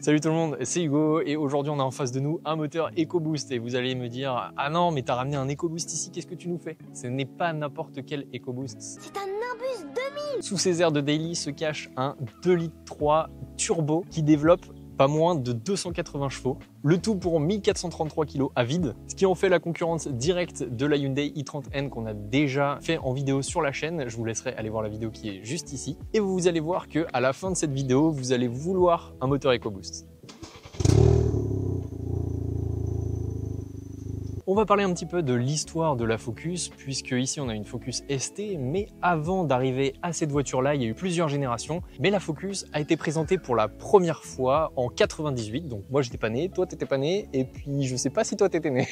Salut tout le monde, c'est Hugo et aujourd'hui on a en face de nous un moteur EcoBoost et vous allez me dire « Ah non mais t'as ramené un EcoBoost ici, qu'est-ce que tu nous fais ?» Ce n'est pas n'importe quel EcoBoost. C'est un Nimbus 2000. Sous ces airs de daily se cache un 2,3 litres turbo qui développe pas moins de 280 chevaux, le tout pour 1433 kg à vide, ce qui en fait la concurrence directe de la Hyundai i30N qu'on a déjà fait en vidéo sur la chaîne. Je vous laisserai aller voir la vidéo qui est juste ici. Et vous allez voir qu'à la fin de cette vidéo, vous allez vouloir un moteur EcoBoost. On va parler un petit peu de l'histoire de la Focus, puisque ici on a une Focus ST, mais avant d'arriver à cette voiture-là, il y a eu plusieurs générations. Mais la Focus a été présentée pour la première fois en 98, donc moi j'étais pas né, toi t'étais pas né, et puis je sais pas si toi t'étais né.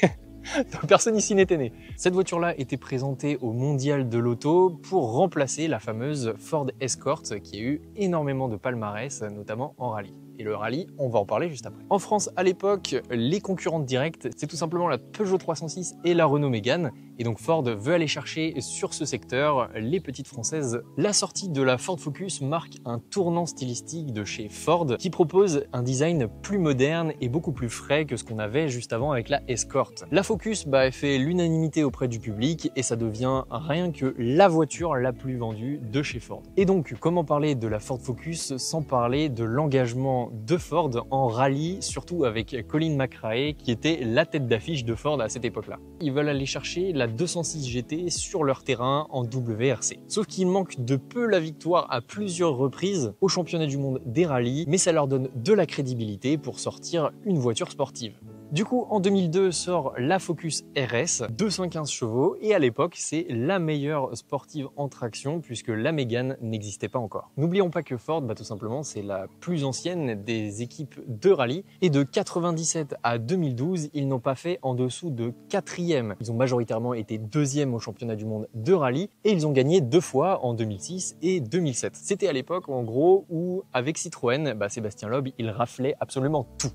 Personne ici n'était né. Cette voiture-là était présentée au Mondial de l'Auto pour remplacer la fameuse Ford Escort qui a eu énormément de palmarès, notamment en rallye. Et le rallye, on va en parler juste après. En France, à l'époque, les concurrentes directes, c'est tout simplement la Peugeot 306 et la Renault Mégane. Et donc Ford veut aller chercher sur ce secteur les petites françaises. La sortie de la Ford Focus marque un tournant stylistique de chez Ford qui propose un design plus moderne et beaucoup plus frais que ce qu'on avait juste avant avec la Escort. La Focus elle fait l'unanimité auprès du public et ça devient rien que la voiture la plus vendue de chez Ford. Et donc, comment parler de la Ford Focus sans parler de l'engagement de Ford en rallye, surtout avec Colin McRae qui était la tête d'affiche de Ford à cette époque-là. Ils veulent aller chercher la 206 GT sur leur terrain en WRC. Sauf qu'il manque de peu la victoire à plusieurs reprises au championnat du monde des rallyes, mais ça leur donne de la crédibilité pour sortir une voiture sportive. Du coup, en 2002 sort la Focus RS, 215 chevaux, et à l'époque, c'est la meilleure sportive en traction puisque la Mégane n'existait pas encore. N'oublions pas que Ford, tout simplement, c'est la plus ancienne des équipes de rallye, et de 97 à 2012, ils n'ont pas fait en dessous de 4e. Ils ont majoritairement été 2e au championnat du monde de rallye, et ils ont gagné 2 fois en 2006 et 2007. C'était à l'époque, en gros, où avec Citroën, Sébastien Loeb, il raflait absolument tout.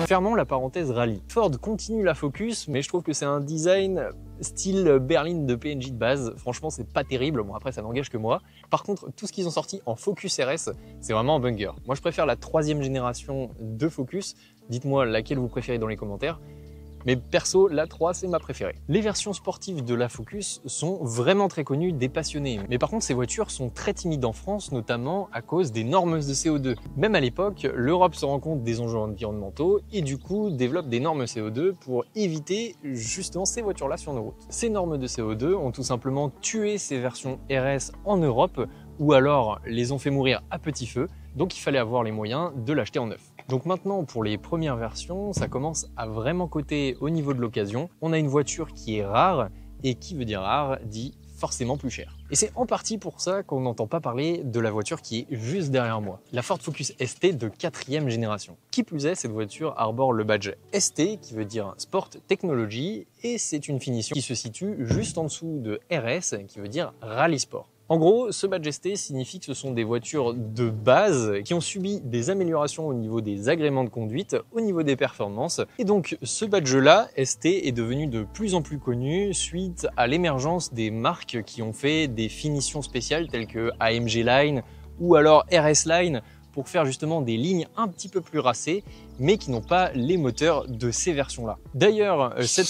Fermons la parenthèse rallye. Ford continue la Focus, mais je trouve que c'est un design style berline de PNJ de base. Franchement, c'est pas terrible. Bon, après, ça n'engage que moi. Par contre, tout ce qu'ils ont sorti en Focus RS, c'est vraiment un banger. Moi, je préfère la 3e génération de Focus. Dites-moi laquelle vous préférez dans les commentaires. Mais perso, la 3, c'est ma préférée. Les versions sportives de la Focus sont vraiment très connues des passionnés. Mais par contre, ces voitures sont très timides en France, notamment à cause des normes de CO2. Même à l'époque, l'Europe se rend compte des enjeux environnementaux et du coup développe des normes CO2 pour éviter justement ces voitures-là sur nos routes. Ces normes de CO2 ont tout simplement tué ces versions RS en Europe ou alors les ont fait mourir à petit feu, donc il fallait avoir les moyens de l'acheter en neuf. Donc maintenant, pour les premières versions, ça commence à vraiment coter au niveau de l'occasion. On a une voiture qui est rare, et qui veut dire rare, dit forcément plus cher. Et c'est en partie pour ça qu'on n'entend pas parler de la voiture qui est juste derrière moi, la Ford Focus ST de 4e génération. Qui plus est, cette voiture arbore le badge ST, qui veut dire Sport Technology, et c'est une finition qui se situe juste en dessous de RS, qui veut dire Rally Sport. En gros, ce badge ST signifie que ce sont des voitures de base qui ont subi des améliorations au niveau des agréments de conduite, au niveau des performances. Et donc, ce badge-là, ST, est devenu de plus en plus connu suite à l'émergence des marques qui ont fait des finitions spéciales telles que AMG Line ou alors RS Line pour faire justement des lignes un petit peu plus racées, mais qui n'ont pas les moteurs de ces versions-là. D'ailleurs, c'est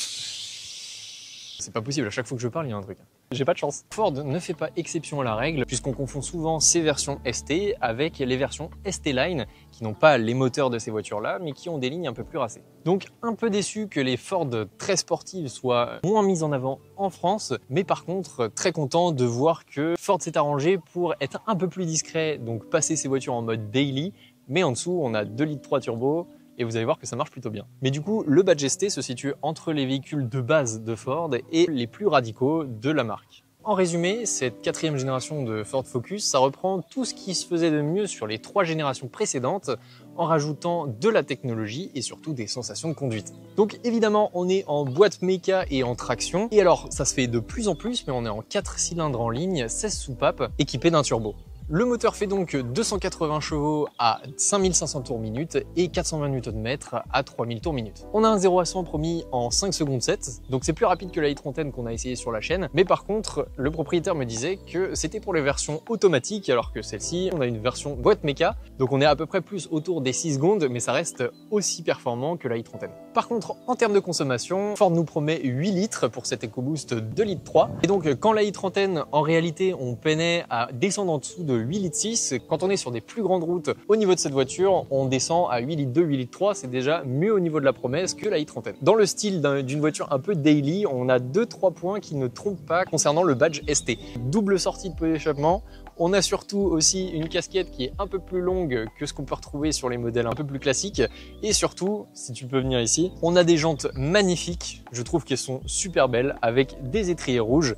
pas possible, à chaque fois que je parle, il y a un truc. J'ai pas de chance. Ford ne fait pas exception à la règle puisqu'on confond souvent ces versions ST avec les versions ST Line qui n'ont pas les moteurs de ces voitures-là mais qui ont des lignes un peu plus racées. Donc un peu déçu que les Ford très sportives soient moins mises en avant en France, mais par contre très content de voir que Ford s'est arrangé pour être un peu plus discret, donc passer ces voitures en mode daily, mais en dessous on a 2,3 litres turbo. Et vous allez voir que ça marche plutôt bien. Mais du coup, le badge ST se situe entre les véhicules de base de Ford et les plus radicaux de la marque. En résumé, cette 4e génération de Ford Focus, ça reprend tout ce qui se faisait de mieux sur les 3 générations précédentes en rajoutant de la technologie et surtout des sensations de conduite. Donc évidemment, on est en boîte méca et en traction. Et alors, ça se fait de plus en plus, mais on est en 4 cylindres en ligne, 16 soupapes, équipés d'un turbo. Le moteur fait donc 280 chevaux à 5500 tours minute et 420 Nm à 3000 tours minute. On a un 0 à 100 promis en 5 secondes 7, donc c'est plus rapide que la e-30N qu'on a essayé sur la chaîne, mais par contre, le propriétaire me disait que c'était pour les versions automatiques, alors que celle-ci, on a une version boîte méca, donc on est à peu près plus autour des 6 secondes, mais ça reste aussi performant que la e-30N. Par contre, en termes de consommation, Ford nous promet 8 litres pour cette EcoBoost 2,3 litres. Et donc, quand la e-30N, en réalité, on peinait à descendre en dessous de 8,6 litres, quand on est sur des plus grandes routes au niveau de cette voiture, on descend à 8,2 litres, 8,3 litres, c'est déjà mieux au niveau de la promesse que la e-30N. Dans le style d'une voiture un peu daily, on a 2-3 points qui ne trompent pas concernant le badge ST. Double sortie de pot d'échappement. On a surtout aussi une casquette qui est un peu plus longue que ce qu'on peut retrouver sur les modèles un peu plus classiques. Et surtout, si tu peux venir ici, on a des jantes magnifiques. Je trouve qu'elles sont super belles avec des étriers rouges.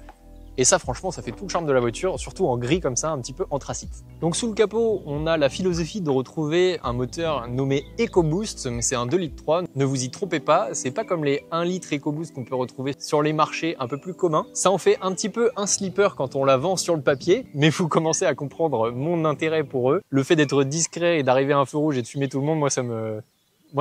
Et ça, franchement, ça fait tout le charme de la voiture, surtout en gris comme ça, un petit peu anthracite. Donc sous le capot, on a la philosophie de retrouver un moteur nommé EcoBoost, mais c'est un 2,3 litres. Ne vous y trompez pas, c'est pas comme les 1 litre EcoBoost qu'on peut retrouver sur les marchés un peu plus communs. Ça en fait un petit peu un sleeper quand on la vend sur le papier, mais vous commencez à comprendre mon intérêt pour eux. Le fait d'être discret et d'arriver à un feu rouge et de fumer tout le monde, moi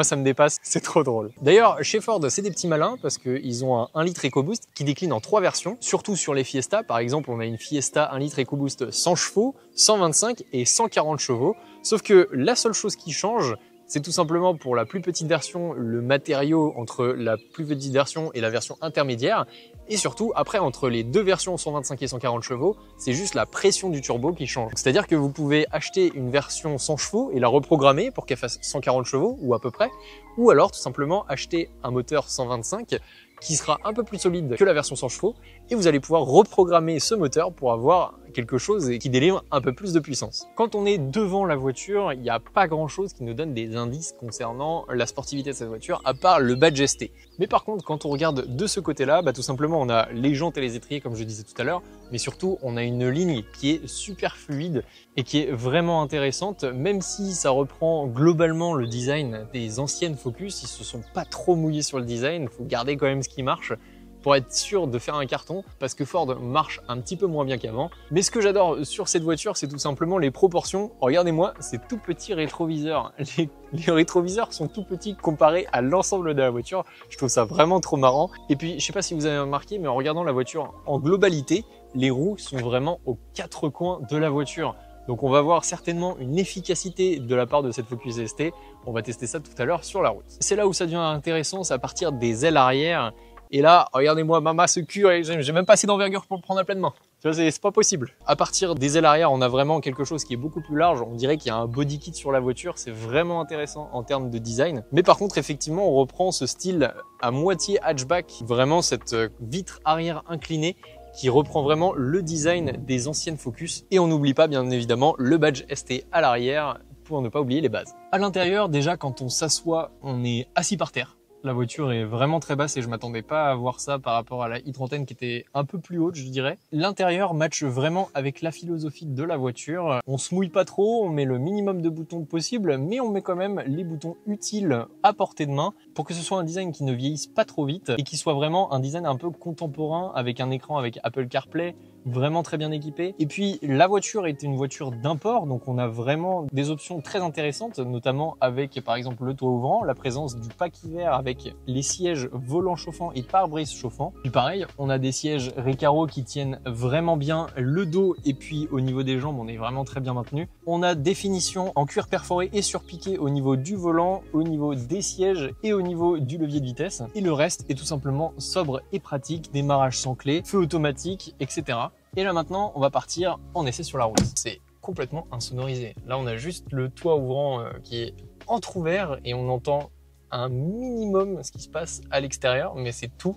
ça me dépasse, c'est trop drôle. D'ailleurs, chez Ford, c'est des petits malins parce qu'ils ont un 1 litre EcoBoost qui décline en 3 versions, surtout sur les Fiesta. Par exemple, on a une Fiesta 1 litre EcoBoost 100 chevaux, 125 et 140 chevaux. Sauf que la seule chose qui change, c'est tout simplement pour la plus petite version, le matériau entre la plus petite version et la version intermédiaire. Et surtout, après, entre les deux versions 125 et 140 chevaux, c'est juste la pression du turbo qui change. C'est-à-dire que vous pouvez acheter une version 100 chevaux et la reprogrammer pour qu'elle fasse 140 chevaux, ou à peu près. Ou alors, tout simplement, acheter un moteur 125 qui sera un peu plus solide que la version 100 chevaux et vous allez pouvoir reprogrammer ce moteur pour avoir quelque chose qui délivre un peu plus de puissance. Quand on est devant la voiture, il n'y a pas grand chose qui nous donne des indices concernant la sportivité de cette voiture à part le badge ST. Mais par contre, quand on regarde de ce côté-là, tout simplement on a les jantes et les étriers comme je disais tout à l'heure, mais surtout on a une ligne qui est super fluide et qui est vraiment intéressante, même si ça reprend globalement le design des anciennes Focus. Ils se sont pas trop mouillés sur le design, il faut garder quand même ce qui marche pour être sûr de faire un carton, parce que Ford marche un petit peu moins bien qu'avant. Mais ce que j'adore sur cette voiture, c'est tout simplement les proportions. Regardez-moi, ces tout petits rétroviseurs. Les rétroviseurs sont tout petits comparés à l'ensemble de la voiture. Je trouve ça vraiment trop marrant. Et puis, je sais pas si vous avez remarqué, mais en regardant la voiture en globalité, les roues sont vraiment aux 4 coins de la voiture. Donc on va voir certainement une efficacité de la part de cette Focus ST. On va tester ça tout à l'heure sur la route. C'est là où ça devient intéressant, c'est à partir des ailes arrière. Et là, regardez-moi, Mama, ce cul, j'ai même pas assez d'envergure pour le prendre à pleine main. Tu vois, c'est pas possible. À partir des ailes arrière, on a vraiment quelque chose qui est beaucoup plus large. On dirait qu'il y a un body kit sur la voiture. C'est vraiment intéressant en termes de design. Mais par contre, effectivement, on reprend ce style à moitié hatchback. Vraiment cette vitre arrière inclinée qui reprend vraiment le design des anciennes Focus. Et on n'oublie pas, bien évidemment, le badge ST à l'arrière pour ne pas oublier les bases. À l'intérieur, déjà, quand on s'assoit, on est assis par terre. La voiture est vraiment très basse et je m'attendais pas à voir ça par rapport à la e-30N qui était un peu plus haute, je dirais. L'intérieur matche vraiment avec la philosophie de la voiture. On se mouille pas trop, on met le minimum de boutons possible, mais on met quand même les boutons utiles à portée de main pour que ce soit un design qui ne vieillisse pas trop vite et qui soit vraiment un design un peu contemporain avec un écran avec Apple CarPlay, vraiment très bien équipé. Et puis la voiture est une voiture d'import, donc on a vraiment des options très intéressantes, notamment avec par exemple le toit ouvrant, la présence du pack hiver avec les sièges volants chauffants et pare-brise chauffants. Puis pareil, on a des sièges Recaro qui tiennent vraiment bien le dos et puis au niveau des jambes, on est vraiment très bien maintenu. On a des finitions en cuir perforé et surpiqué au niveau du volant, au niveau des sièges et au niveau du levier de vitesse. Et le reste est tout simplement sobre et pratique, démarrage sans clé, feu automatique, etc. Et là maintenant, on va partir en essai sur la route. C'est complètement insonorisé. Là, on a juste le toit ouvrant qui est entrouvert et on entend un minimum ce qui se passe à l'extérieur, mais c'est tout.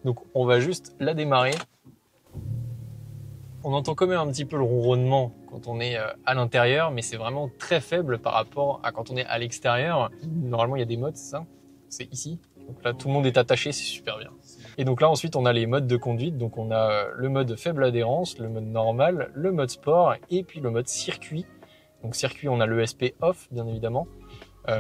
Donc on va juste la démarrer. On entend quand même un petit peu le ronronnement quand on est à l'intérieur, mais c'est vraiment très faible par rapport à quand on est à l'extérieur. Normalement, il y a des modes, c'est ça? C'est ici. Donc là, tout le monde est attaché, c'est super bien. Et donc là, ensuite, on a les modes de conduite. Donc on a le mode faible adhérence, le mode normal, le mode sport et puis le mode circuit. Donc circuit, on a l'ESP off, bien évidemment.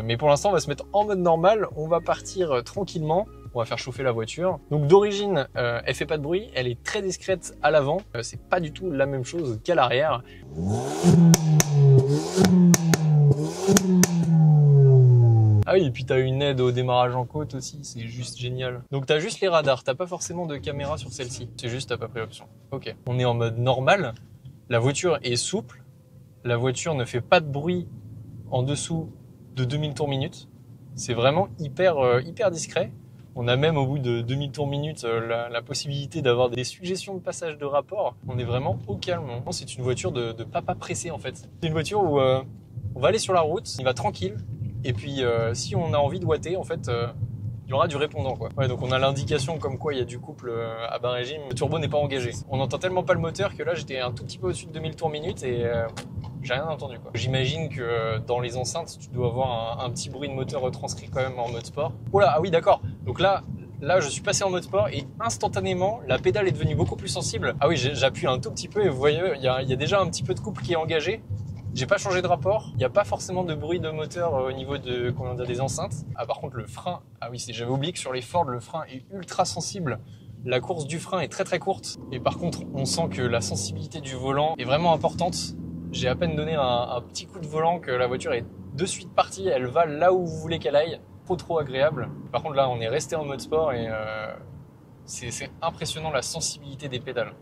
Mais pour l'instant, on va se mettre en mode normal. On va partir tranquillement. On va faire chauffer la voiture. Donc d'origine, elle fait pas de bruit, elle est très discrète à l'avant. C'est pas du tout la même chose qu'à l'arrière. Ah oui, et puis t'as une aide au démarrage en côte aussi, c'est juste génial. Donc t'as juste les radars, t'as pas forcément de caméra sur celle-ci. C'est juste t'as pas pris l'option. Ok, on est en mode normal. La voiture est souple. La voiture ne fait pas de bruit en dessous de 2000 tours minute. C'est vraiment hyper discret. On a même au bout de 2000 tours minute la possibilité d'avoir des suggestions de passage de rapport. On est vraiment au calme. C'est une voiture de papa pressé en fait. C'est une voiture où on va aller sur la route, il va tranquille. Et puis si on a envie de watter, en fait, il y aura du répondant quoi. Ouais, donc on a l'indication comme quoi il y a du couple à bas régime. Le turbo n'est pas engagé. On n'entend tellement pas le moteur que là j'étais un tout petit peu au-dessus de 2000 tours minute et j'ai rien entendu quoi. J'imagine que dans les enceintes, tu dois avoir un petit bruit de moteur retranscrit quand même en mode sport. Oh là, ah oui d'accord. Donc là, je suis passé en mode sport et instantanément, la pédale est devenue beaucoup plus sensible. Ah oui, j'appuie un tout petit peu et vous voyez, il y a déjà un petit peu de couple qui est engagé. J'ai pas changé de rapport, il n'y a pas forcément de bruit de moteur au niveau de des enceintes. Ah par contre le frein, ah oui j'avais oublié que sur les Ford le frein est ultra sensible. La course du frein est très courte et par contre on sent que la sensibilité du volant est vraiment importante. J'ai à peine donné un petit coup de volant que la voiture est de suite partie, elle va là où vous voulez qu'elle aille. Trop agréable. Par contre là on est resté en mode sport et c'est impressionnant la sensibilité des pédales.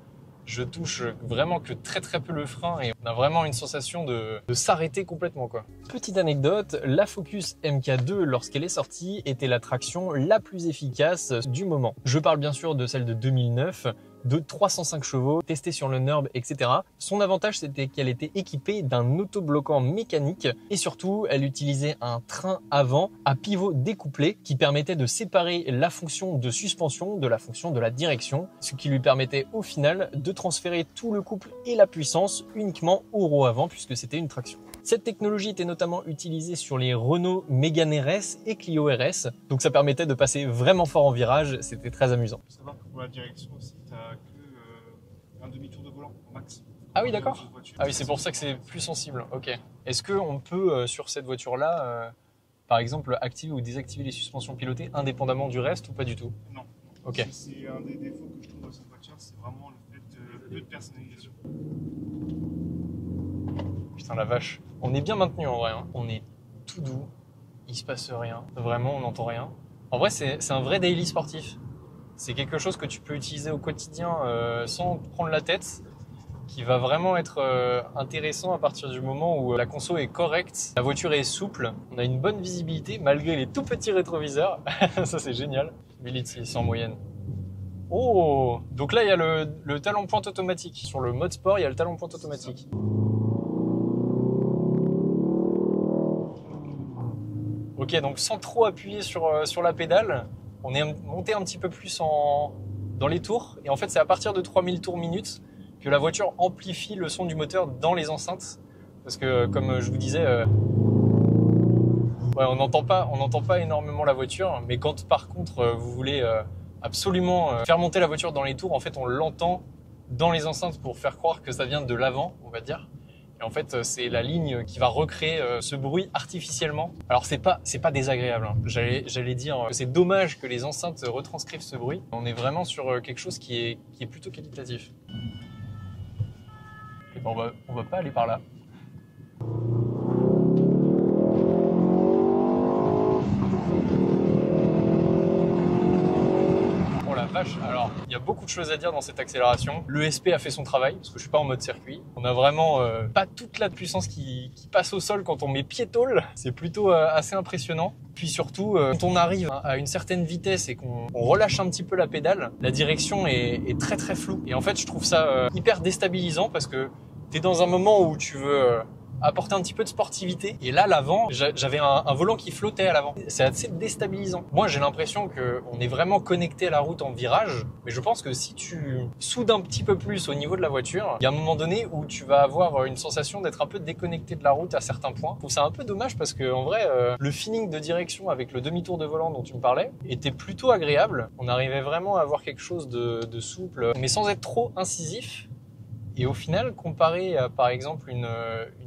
Je touche vraiment que très peu le frein et on a vraiment une sensation de s'arrêter complètement quoi. Petite anecdote, la Focus MK2 lorsqu'elle est sortie était la traction la plus efficace du moment. Je parle bien sûr de celle de 2009, de 305 chevaux, testée sur le NURB, etc. Son avantage, c'était qu'elle était équipée d'un autobloquant mécanique et surtout, elle utilisait un train avant à pivot découplé qui permettait de séparer la fonction de suspension de la fonction de la direction, ce qui lui permettait au final de transférer tout le couple et la puissance uniquement au roue avant puisque c'était une traction. Cette technologie était notamment utilisée sur les Renault Mégane RS et Clio RS, donc ça permettait de passer vraiment fort en virage, c'était très amusant. Il faut savoir que pour la direction aussi, tu n'as que un demi-tour de volant au max. Ah oui d'accord. Ah oui c'est pour ça que c'est plus sensible, ok. Est-ce qu'on peut sur cette voiture-là, par exemple, activer ou désactiver les suspensions pilotées indépendamment du reste ou pas du tout? Non. Ok. C'est un des défauts que je trouve dans cette voiture, c'est vraiment le fait de peu de personnalisation. Putain la vache, on est bien maintenu en vrai, hein. On est tout doux, il se passe rien, vraiment on n'entend rien. En vrai c'est un vrai daily sportif, c'est quelque chose que tu peux utiliser au quotidien sans te prendre la tête, qui va vraiment être intéressant à partir du moment où la conso est correcte, la voiture est souple, on a une bonne visibilité malgré les tout petits rétroviseurs, ça c'est génial. 8 litres c'est en moyenne. Oh, donc là il y a le talon pointe automatique, sur le mode sport il y a le talon pointe automatique. Ok, donc sans trop appuyer sur la pédale, on est monté un petit peu plus dans les tours. Et en fait, c'est à partir de 3000 tours minute que la voiture amplifie le son du moteur dans les enceintes. Parce que, comme je vous disais, ouais, on n'entend pas énormément la voiture. Mais quand, par contre, vous voulez absolument faire monter la voiture dans les tours, en fait, on l'entend dans les enceintes pour faire croire que ça vient de l'avant, on va dire. Et en fait, c'est la ligne qui va recréer ce bruit artificiellement. Alors, c'est pas désagréable, hein. J'allais dire que c'est dommage que les enceintes retranscrivent ce bruit. On est vraiment sur quelque chose qui est plutôt qualitatif. Et ben, on va pas aller par là. Vache. Alors, il y a beaucoup de choses à dire dans cette accélération. L'ESP a fait son travail, parce que je suis pas en mode circuit. On a vraiment pas toute la puissance qui passe au sol quand on met pied-tôle. C'est plutôt assez impressionnant. Puis surtout, quand on arrive à une certaine vitesse et qu'on relâche un petit peu la pédale, la direction est très floue. Et en fait, je trouve ça hyper déstabilisant parce que t'es dans un moment où tu veux apporter un petit peu de sportivité. Et là, l'avant, j'avais un volant qui flottait à l'avant. C'est assez déstabilisant. Moi, j'ai l'impression qu'on est vraiment connecté à la route en virage. Mais je pense que si tu soudes un petit peu plus au niveau de la voiture, il y a un moment donné où tu vas avoir une sensation d'être un peu déconnecté de la route à certains points. Je trouve ça un peu dommage parce que en vrai, le feeling de direction avec le demi-tour de volant dont tu me parlais était plutôt agréable. On arrivait vraiment à avoir quelque chose de souple, mais sans être trop incisif. Et au final, comparé à par exemple une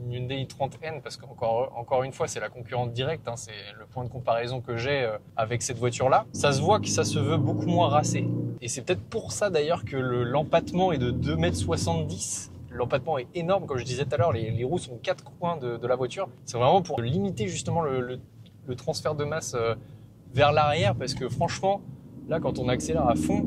Hyundai i30N, parce qu'encore une fois, c'est la concurrente directe, hein, c'est le point de comparaison que j'ai avec cette voiture-là, ça se voit que ça se veut beaucoup moins racé. Et c'est peut-être pour ça d'ailleurs que l'empattement est de 2,70 m. L'empattement est énorme, comme je disais tout à l'heure, les roues sont aux 4 coins de la voiture. C'est vraiment pour limiter justement le transfert de masse vers l'arrière, parce que franchement, là quand on accélère à fond,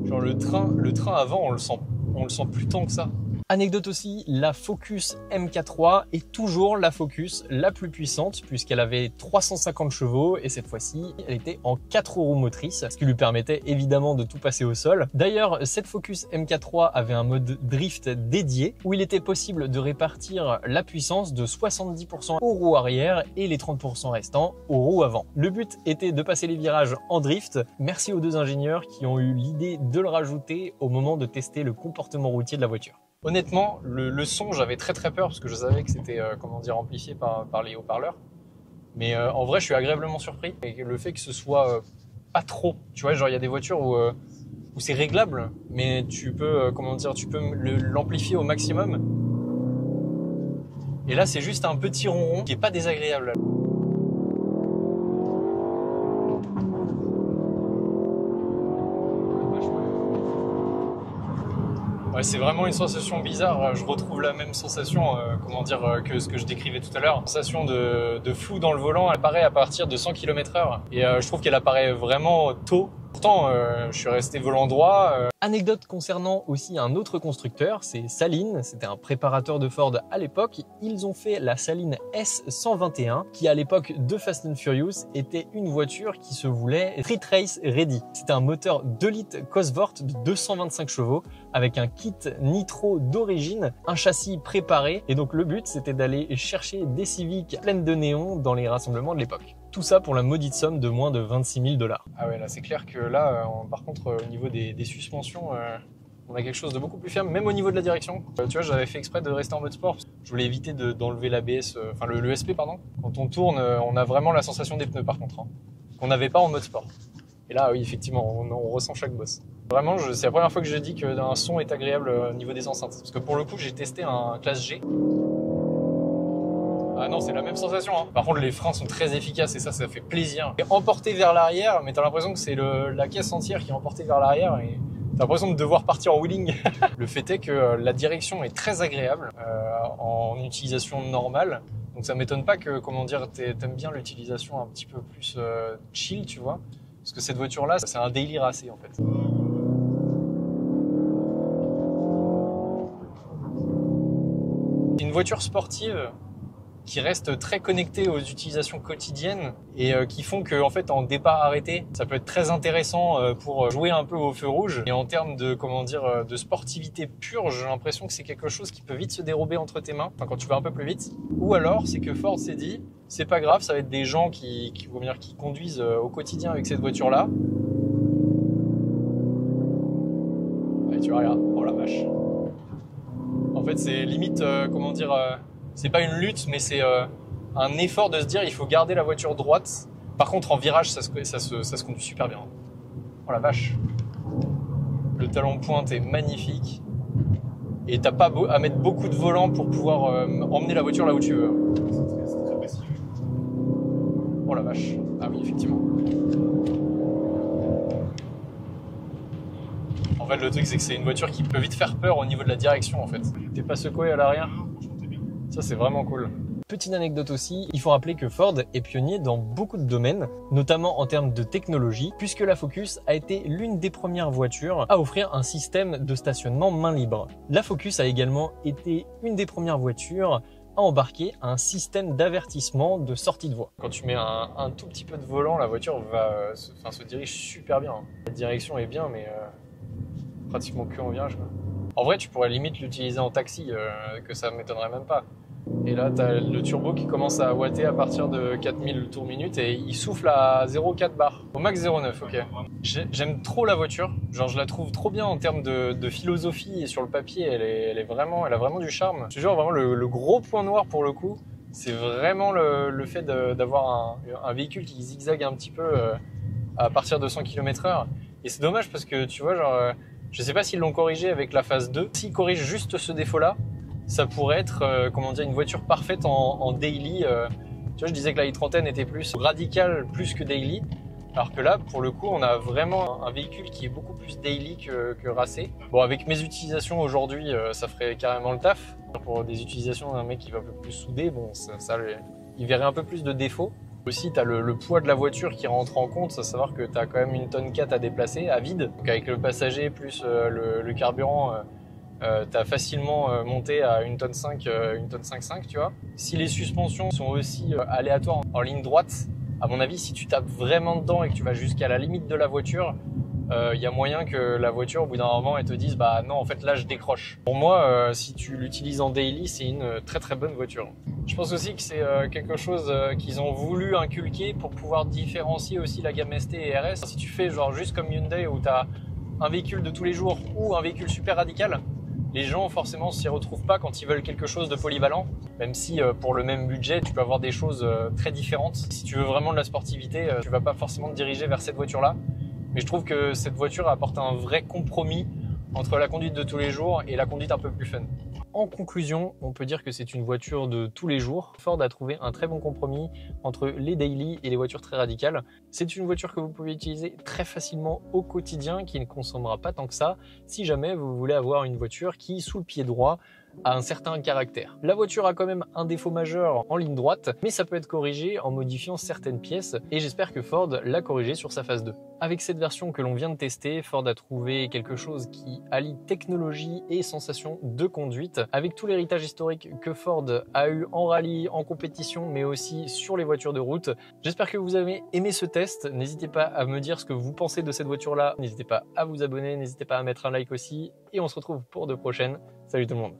genre le train avant, on le sent plus tant que ça. Anecdote aussi, la Focus MK3 est toujours la Focus la plus puissante puisqu'elle avait 350 chevaux et cette fois-ci, elle était en 4 roues motrices, ce qui lui permettait évidemment de tout passer au sol. D'ailleurs, cette Focus MK3 avait un mode drift dédié où il était possible de répartir la puissance de 70% aux roues arrière et les 30% restants aux roues avant. Le but était de passer les virages en drift. Merci aux deux ingénieurs qui ont eu l'idée de le rajouter au moment de tester le comportement routier de la voiture. Honnêtement, le son, j'avais très peur parce que je savais que c'était amplifié par les haut-parleurs. Mais en vrai, je suis agréablement surpris. Et le fait que ce soit pas trop, tu vois, genre il y a des voitures où c'est réglable, mais tu peux l'amplifier au maximum. Et là, c'est juste un petit ronron qui est pas désagréable. Ouais, c'est vraiment une sensation bizarre. Je retrouve la même sensation, que ce que je décrivais tout à l'heure. Sensation de flou dans le volant, elle apparaît à partir de 100 km/h. Et je trouve qu'elle apparaît vraiment tôt. Pourtant, je suis resté volant droit. Anecdote concernant aussi un autre constructeur, c'est Saleen. C'était un préparateur de Ford à l'époque. Ils ont fait la Saleen S121, qui à l'époque de Fast and Furious était une voiture qui se voulait street race ready. C'était un moteur 2 litres Cosworth de 225 chevaux avec un kit nitro d'origine, un châssis préparé. Et donc le but, c'était d'aller chercher des Civic pleines de néons dans les rassemblements de l'époque. Tout ça pour la maudite somme de moins de 26 000 $. Ah ouais, là c'est clair que là, par contre, au niveau des suspensions, on a quelque chose de beaucoup plus ferme, même au niveau de la direction. Tu vois, j'avais fait exprès de rester en mode sport. Je voulais éviter d'enlever l'ABS, l'ESP, pardon. Quand on tourne, on a vraiment la sensation des pneus par contre, hein, qu'on n'avait pas en mode sport. Et là, oui, effectivement, on ressent chaque bosse. Vraiment, c'est la première fois que je dis qu'un son est agréable au niveau des enceintes. Parce que pour le coup, j'ai testé un classe G. Ah non, c'est la même sensation, hein. Par contre, les freins sont très efficaces et ça fait plaisir. Et emporté vers l'arrière, mais t'as l'impression que c'est la caisse entière qui est emportée vers l'arrière et t'as l'impression de devoir partir en wheeling. Le fait est que la direction est très agréable en utilisation normale. Donc ça m'étonne pas que, t'aimes bien l'utilisation un petit peu plus chill, tu vois. Parce que cette voiture-là, c'est un daily racé en fait. C'est une voiture sportive qui reste très connecté aux utilisations quotidiennes et qui font que en fait en départ arrêté, ça peut être très intéressant pour jouer un peu au feu rouge. Et en termes de de sportivité pure, j'ai l'impression que c'est quelque chose qui peut vite se dérober entre tes mains, quand tu vas un peu plus vite. Ou alors c'est que Ford s'est dit, c'est pas grave, ça va être des gens qui conduisent au quotidien avec cette voiture-là. Et tu vois, regarde, oh la vache. En fait, c'est limite, c'est pas une lutte, mais c'est un effort de se dire il faut garder la voiture droite. Par contre, en virage, ça se conduit super bien. Oh la vache. Le talon de pointe est magnifique. Et t'as pas à mettre beaucoup de volant pour pouvoir emmener la voiture là où tu veux. C'est très précis. Oh la vache. Ah oui, effectivement. En fait, le truc, c'est que c'est une voiture qui peut vite faire peur au niveau de la direction, en fait. T'es pas secoué à l'arrière ? Ça, c'est vraiment cool. Petite anecdote aussi, il faut rappeler que Ford est pionnier dans beaucoup de domaines, notamment en termes de technologie, puisque la Focus a été l'une des premières voitures à offrir un système de stationnement main libre. La Focus a également été une des premières voitures à embarquer un système d'avertissement de sortie de voie. Quand tu mets un tout petit peu de volant, la voiture se dirige super bien. La direction est bien, mais pratiquement que en virage. En vrai, tu pourrais limite l'utiliser en taxi, que ça m'étonnerait même pas. Et là, tu as le turbo qui commence à watter à partir de 4000 tours minute et il souffle à 0,4 bar. Au max 0,9, ok. J'aime trop la voiture. Genre, je la trouve trop bien en termes de philosophie et sur le papier, elle a vraiment du charme. Je te jure, vraiment, le gros point noir pour le coup, c'est vraiment le fait d'avoir un véhicule qui zigzague un petit peu à partir de 100 km/h. Et c'est dommage parce que tu vois, genre, Je sais pas s'ils l'ont corrigé avec la phase 2. S'ils corrigent juste ce défaut-là, ça pourrait être comment dire, une voiture parfaite en daily. Tu vois, je disais que la i30N était plus radicale plus que daily. Alors que là, pour le coup, on a vraiment un véhicule qui est beaucoup plus daily que racé. Bon, avec mes utilisations aujourd'hui, ça ferait carrément le taf. Pour des utilisations d'un mec qui va un peu plus soudé, bon, il verrait un peu plus de défauts. Aussi, tu as le poids de la voiture qui rentre en compte, à savoir que tu as quand même une tonne 4 à déplacer, à vide. Donc avec le passager plus le carburant, tu as facilement monté à une tonne 5, une tonne 5,5, tu vois. Si les suspensions sont aussi aléatoires en ligne droite, à mon avis, si tu tapes vraiment dedans et que tu vas jusqu'à la limite de la voiture, y a moyen que la voiture, au bout d'un moment, elle te dise bah non, en fait là je décroche. Pour moi, si tu l'utilises en daily, c'est une très très bonne voiture. Je pense aussi que c'est quelque chose qu'ils ont voulu inculquer pour pouvoir différencier aussi la gamme ST et RS. Si tu fais genre juste comme Hyundai où tu as un véhicule de tous les jours ou un véhicule super radical, les gens forcément s'y retrouvent pas quand ils veulent quelque chose de polyvalent, même si pour le même budget tu peux avoir des choses très différentes. Si tu veux vraiment de la sportivité, tu vas pas forcément te diriger vers cette voiture-là. Mais je trouve que cette voiture apporte un vrai compromis entre la conduite de tous les jours et la conduite un peu plus fun. En conclusion, on peut dire que c'est une voiture de tous les jours. Ford a trouvé un très bon compromis entre les daily et les voitures très radicales. C'est une voiture que vous pouvez utiliser très facilement au quotidien, qui ne consommera pas tant que ça, si jamais vous voulez avoir une voiture qui, sous le pied droit, a un certain caractère. La voiture a quand même un défaut majeur en ligne droite, mais ça peut être corrigé en modifiant certaines pièces, et j'espère que Ford l'a corrigé sur sa phase 2. Avec cette version que l'on vient de tester, Ford a trouvé quelque chose qui allie technologie et sensation de conduite, avec tout l'héritage historique que Ford a eu en rallye, en compétition, mais aussi sur les voitures de route. J'espère que vous avez aimé ce test. N'hésitez pas à me dire ce que vous pensez de cette voiture-là. N'hésitez pas à vous abonner, n'hésitez pas à mettre un like aussi, et on se retrouve pour de prochaines. Salut tout le monde!